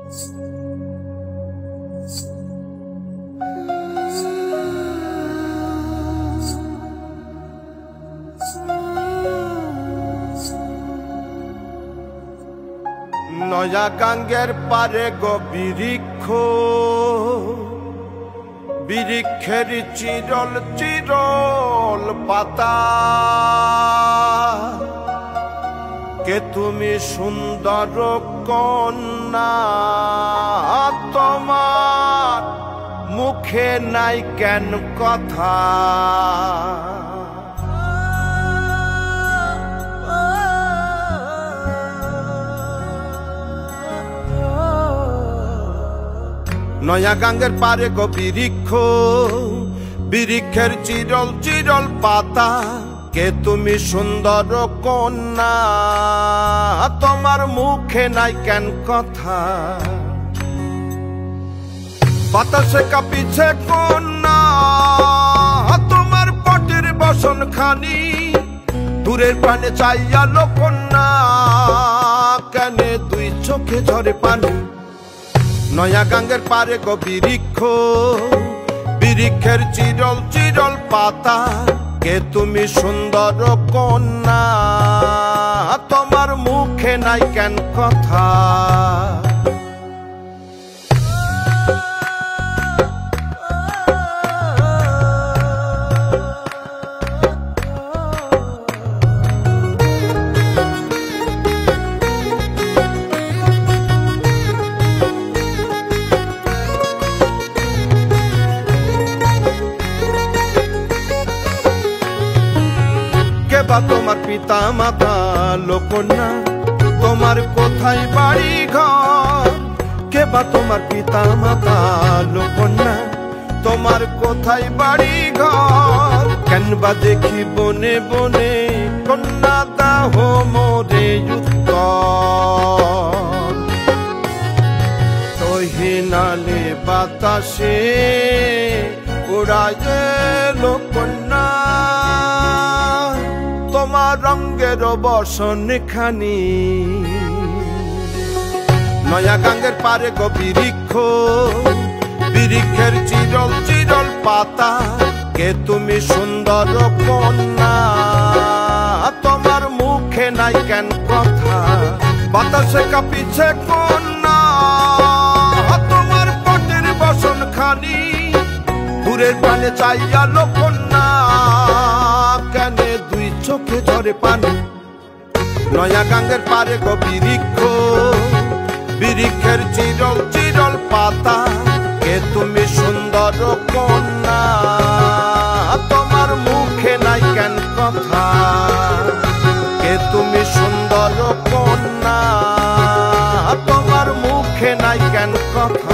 নয়া গাঙ্গের পারে গো বৃক্ষ, বৃক্ষের চিরল চিরল পাতা, কে তুমি সুন্দর কন্যা, তোমার মুখে নাই কেন কথা। নয়া গাঙ্গের পারে গো বৃক্ষ, বৃক্ষের চিরল চিরল পাতা, কে তুমি সুন্দর কন্যা, তোমার মুখে নাই কেন কথা। বাতাসে কাঁপিছে কন্যা, তোমার পটের বসন খানি, দূরের প্রাণে চাইয়ালো কন্যা, কেনে দুই চোখে ঝরে পানি। নয়া গাঙ্গের পারে গো বৃক্ষ, বৃক্ষের চিরল চিরল পাতা, কে তুমি সুন্দর কন্যা, তোমার মুখে নাই কেন কথা। বা তোমার পিতা মাতা লোকন্যা, তোমার কোথায় বাড়ি ঘর, কে বা তোমার পিতা মাতা লোকন্যা, তোমার কোথায় বাড়ি ঘর। কেন বা দেখি বনে বনে কন্যা দাহ মোরে উত্তর, তহিনালে বাতাসে উড়ায় লোকন্যা, তোমার রঙের বসন খানি। নয়া গাঙ্গের পারে গো বৃক্ষ, বৃক্ষের চিরল চিরল পাতা, কে তুমি সুন্দর কন্যা, তোমার মুখে নাই কেন কথা। বাতাসে কাঁপিছে কন্যা, তোমার পটের বসন খানি, দূরের প্রাণে চাইয়ালো কন্যা, কেনে দুই চোখে ঝরে পানি। নয়া গাঙ্গের পারে গো বৃক্ষ, বৃক্ষের চিরল চিরল পাতা, কে তুমি সুন্দর কন্যা, তোমার মুখে নাই কেন কথা। কে তুমি সুন্দর কন্যা, তোমার মুখে নাই কেন কথা।